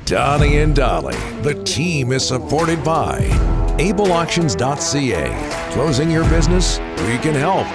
Donnie and Dolly. The team is supported by ableauctions.ca. Closing your business? We can help.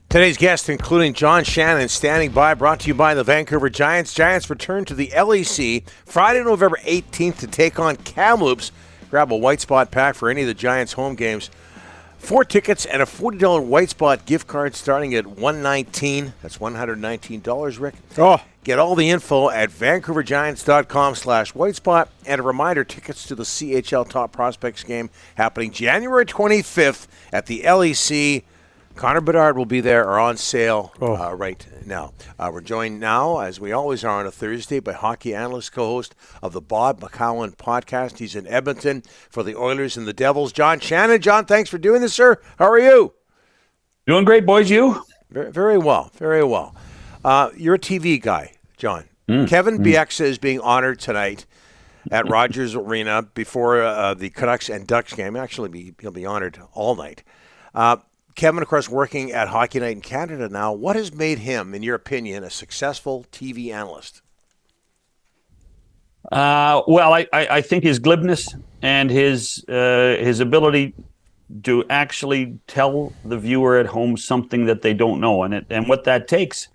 Today's guests, including John Shannon, standing by, brought to you by the Vancouver Giants. Giants return to the LEC Friday, November 18th to take on Kamloops. Grab a White Spot pack for any of the Giants' home games. 4 tickets and a $40 White Spot gift card starting at $119. That's $119, Rick. Oh. Get all the info at vancouvergiants.com/whitespot. And a reminder, tickets to the CHL Top Prospects game happening January 25th at the LEC. Connor Bedard will be there or on sale right now. We're joined now, as we always are on a Thursday, by hockey analyst co-host of the Bob McCowan podcast. He's in Edmonton for the Oilers and the Devils. John Shannon. John, thanks for doing this, sir. How are you? Doing great, boys. You? Very well. Very well. You're a TV guy, John. Kevin Bieksa is being honored tonight at Rogers Arena before the Canucks and Ducks game. Actually, he'll be honored all night. Kevin, of course, working at Hockey Night in Canada now. What has made him, in your opinion, a successful TV analyst? Well, I think his glibness and his ability to actually tell the viewer at home something that they don't know, and what that takes,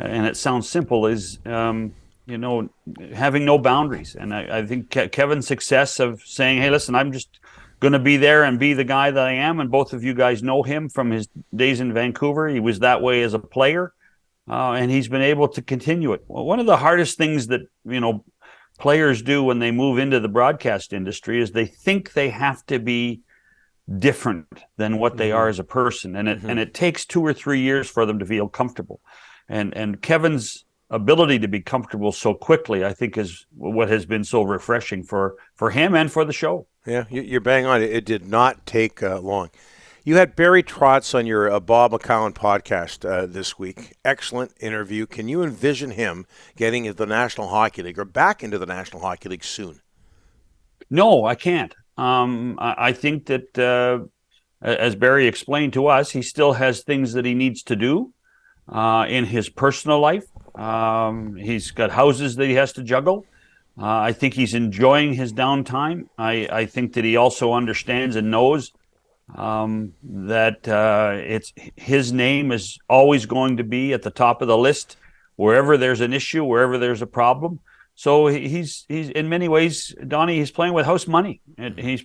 and it sounds simple, is having no boundaries. And I think Kevin's success of saying, "Hey, listen, I'm just going to be there and be the guy that I am," and both of you guys know him from his days in Vancouver. He was that way as a player, and he's been able to continue it. Well, one of the hardest things that players do when they move into the broadcast industry is they think they have to be different than what they are as a person, and it takes 2 or 3 years for them to feel comfortable. And Kevin's ability to be comfortable so quickly, I think, is what has been so refreshing for him and for the show. Yeah, you're bang on. It did not take long. You had Barry Trotz on your Bob McCowan podcast this week. Excellent interview. Can you envision him getting into the National Hockey League or back into the National Hockey League soon? No, I can't. I think that, as Barry explained to us, he still has things that he needs to do in his personal life. He's got houses that he has to juggle. I think he's enjoying his downtime. I think that he also understands and knows that it's his name is always going to be at the top of the list wherever there's an issue, wherever there's a problem. So he's in many ways, Donnie, he's playing with house money, and he's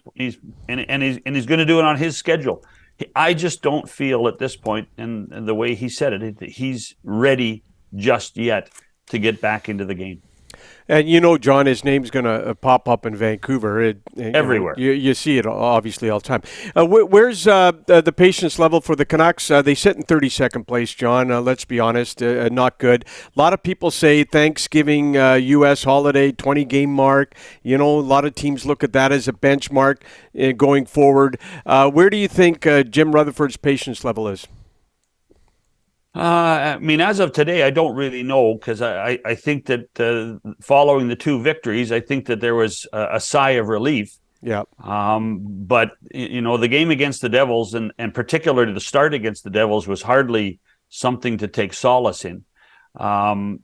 going to do it on his schedule. I just don't feel at this point, and the way he said it, that he's ready just yet to get back into the game. And John, his name's going to pop up in Vancouver. Everywhere. You see it, obviously, all the time. Where's the patience level for the Canucks? They sit in 32nd place, John. Let's be honest, not good. A lot of people say Thanksgiving U.S. holiday, 20-game mark. A lot of teams look at that as a benchmark going forward. Where do you think Jim Rutherford's patience level is? As of today, I don't really know, because I think that following the 2 victories, I think that there was a sigh of relief. Yeah. But, the game against the Devils, and particularly the start against the Devils, was hardly something to take solace in. The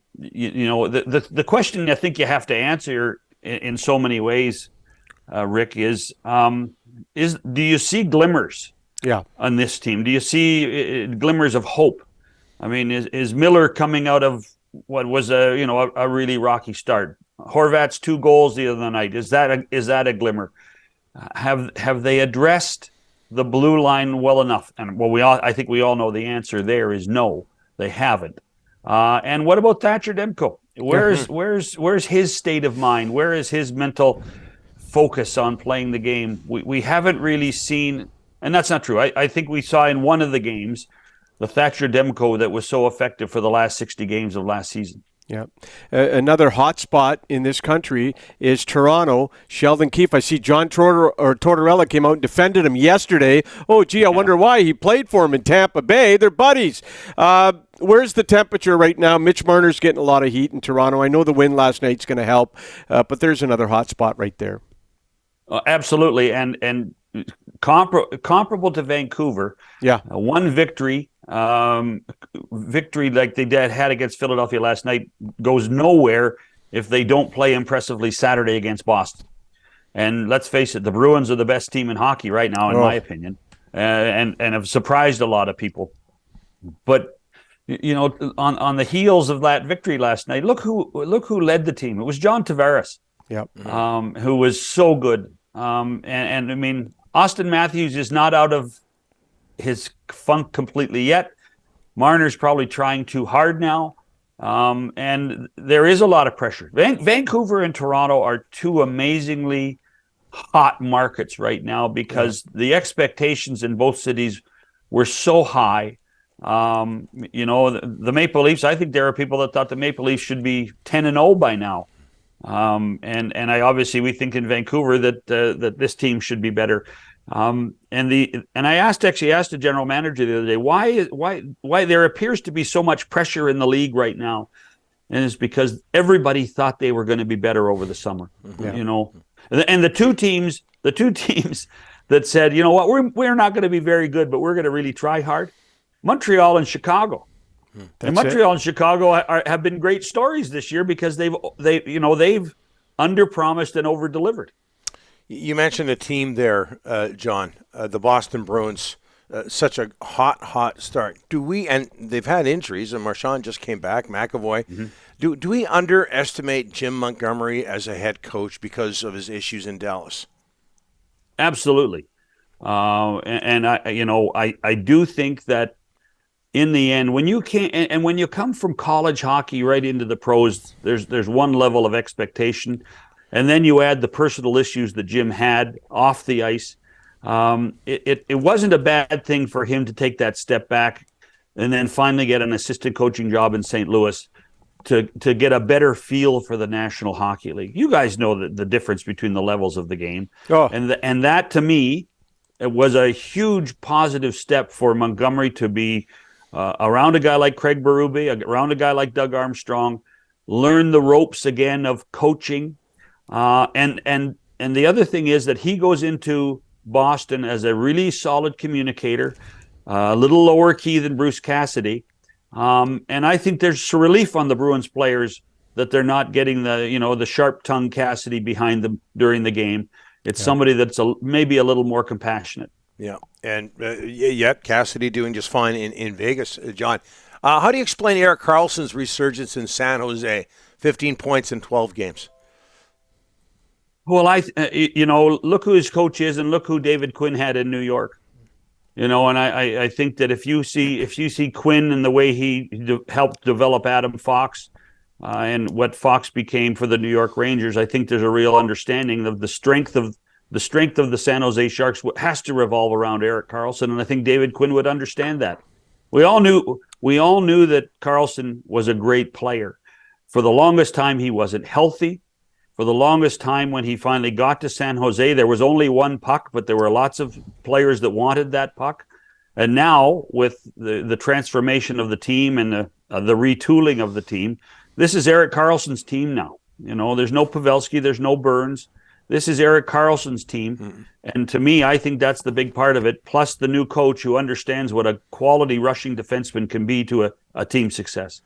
question I think you have to answer in so many ways, Rick, is do you see glimmers on this team? Do you see glimmers of hope? I mean, is Miller coming out of what was a really rocky start? Horvat's 2 goals the other night. Is that a glimmer? Have they addressed the blue line well enough? And I think we all know the answer there is no, they haven't. And what about Thatcher Demko? Where's his state of mind? Where is his mental focus on playing the game? We haven't really seen, and that's not true. I think we saw in one of the games the Thatcher Demko that was so effective for the last 60 games of last season. Yeah. Another hot spot in this country is Toronto. Sheldon Keefe. I see John Tortorella came out and defended him yesterday. Oh, gee, I wonder why. He played for him in Tampa Bay. They're buddies. Where's the temperature right now? Mitch Marner's getting a lot of heat in Toronto. I know the win last night's going to help, but there's another hot spot right there. Absolutely, and comparable to Vancouver. Yeah. One victory like they had against Philadelphia last night goes nowhere if they don't play impressively Saturday against Boston. And let's face it, the Bruins are the best team in hockey right now, in my opinion, and have surprised a lot of people. But on the heels of that victory last night, look who led the team. It was John Tavares. Yep. Who was so good. And I mean, Austin Matthews is not out of his funk completely yet. Marner's probably trying too hard now. And there is a lot of pressure. Vancouver and Toronto are two amazingly hot markets right now because the expectations in both cities were so high. The Maple Leafs, I think there are people that thought the Maple Leafs should be 10-0 by now. And we think in Vancouver that this team should be better. And I asked the general manager the other day why there appears to be so much pressure in the league right now, and it's because everybody thought they were going to be better over the summer. And the two teams that said, you know what, we're not going to be very good, but we're going to really try hard. Montreal and Chicago. And Montreal and Chicago have been great stories this year because they've underpromised and over-delivered. You mentioned a team there, John, the Boston Bruins. Such a hot start. And they've had injuries, and Marchand just came back, McAvoy. Mm-hmm. Do we underestimate Jim Montgomery as a head coach because of his issues in Dallas? Absolutely. I do think that in the end, when you come from college hockey right into the pros, there's one level of expectation, and then you add the personal issues that Jim had off the ice. It wasn't a bad thing for him to take that step back and then finally get an assistant coaching job in St. Louis to get a better feel for the National Hockey League. You guys know the difference between the levels of the game. And that to me, it was a huge positive step for Montgomery to be around a guy like Craig Berube, around a guy like Doug Armstrong, learn the ropes again of coaching. And the other thing is that he goes into Boston as a really solid communicator, a little lower key than Bruce Cassidy. And I think there's relief on the Bruins players that they're not getting the sharp-tongued Cassidy behind them during the game. It's somebody that's maybe a little more compassionate. Yeah, and Cassidy doing just fine in Vegas. John, how do you explain Erik Karlsson's resurgence in San Jose? 15 points in 12 games. Well, look who his coach is, and look who David Quinn had in New York. And I think that if you see Quinn and the way he helped develop Adam Fox and what Fox became for the New York Rangers, I think there's a real understanding of the strength of the San Jose Sharks has to revolve around Erik Karlsson, and I think David Quinn would understand that. We all knew that Carlson was a great player. For the longest time, he wasn't healthy. For the longest time, when he finally got to San Jose, there was only one puck, but there were lots of players that wanted that puck. And now, with the transformation of the team and the retooling of the team, this is Erik Karlsson's team now. There's no Pavelski, there's no Burns. This is Erik Karlsson's team. Mm-hmm. And to me, I think that's the big part of it, plus the new coach who understands what a quality rushing defenseman can be to a team success.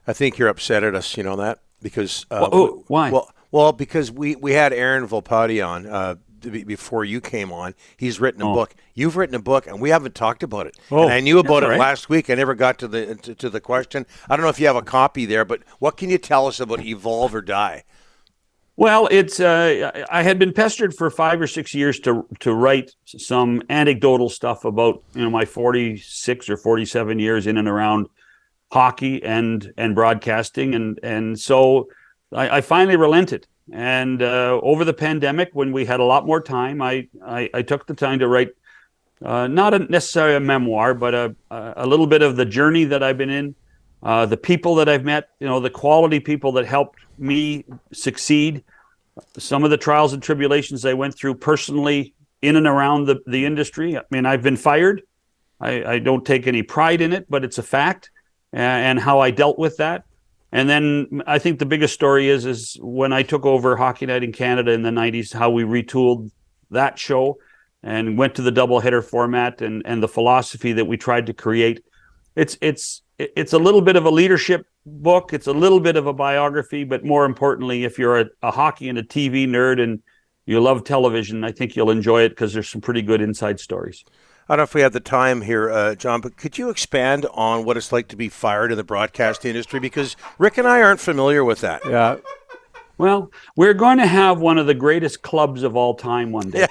I think you're upset at us, that? Because why? Well, because we had Aaron Volpati on before you came on. He's written a book. You've written a book, and we haven't talked about it. And I knew about it last week. I never got to the question. I don't know if you have a copy there, but what can you tell us about Evolve or Die? Well, it's I had been pestered for 5 or 6 years to write some anecdotal stuff about my 46 or 47 years in and around hockey and broadcasting, and so I finally relented. And over the pandemic, when we had a lot more time, I took the time to write not necessarily a memoir, but a little bit of the journey that I've been in, the people that I've met, the quality people that helped me succeed, some of the trials and tribulations I went through personally in and around the industry. I mean, I've been fired. I don't take any pride in it, but it's a fact, and how I dealt with that. And then I think the biggest story is when I took over Hockey Night in Canada in the 90s, how we retooled that show and went to the doubleheader format and the philosophy that we tried to create. It's a little bit of a leadership book. It's a little bit of a biography, but more importantly, if you're a hockey and a TV nerd and you love television, I think you'll enjoy it because there's some pretty good inside stories. I don't know if we have the time here, John, but could you expand on what it's like to be fired in the broadcast industry? Because Rick and I aren't familiar with that. Yeah. Well, we're going to have one of the greatest clubs of all time one day.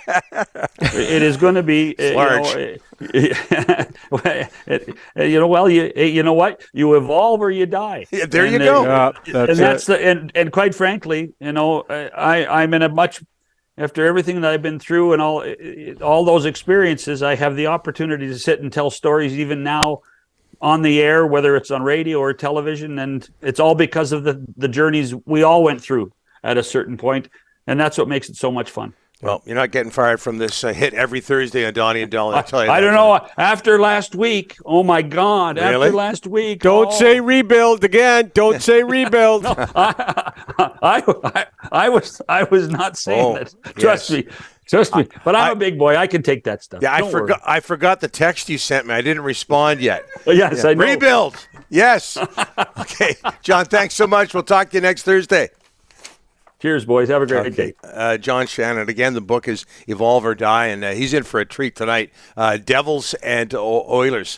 It is going to be large. You know what? You evolve or you die. Yeah, there you go. And quite frankly, I'm in a much, after everything that I've been through and all those experiences, I have the opportunity to sit and tell stories even now on the air, whether it's on radio or television, and it's all because of the journeys we all went through at a certain point, and that's what makes it so much fun. Well, you're not getting fired from this hit every Thursday on Donnie and Dolly. I'll tell you. I don't know. After last week, oh my God! Really? After last week, Don't say rebuild again. Don't say rebuild. No, I was not saying that. Trust me. But I'm a big boy. I can take that stuff. Yeah, I forgot the text you sent me. I didn't respond yet. Yes, I know. Rebuild. Yes. Okay, John. Thanks so much. We'll talk to you next Thursday. Cheers, boys. Have a great day. John Shannon. Again, the book is Evolve or Die, and he's in for a treat tonight. Devils and Oilers.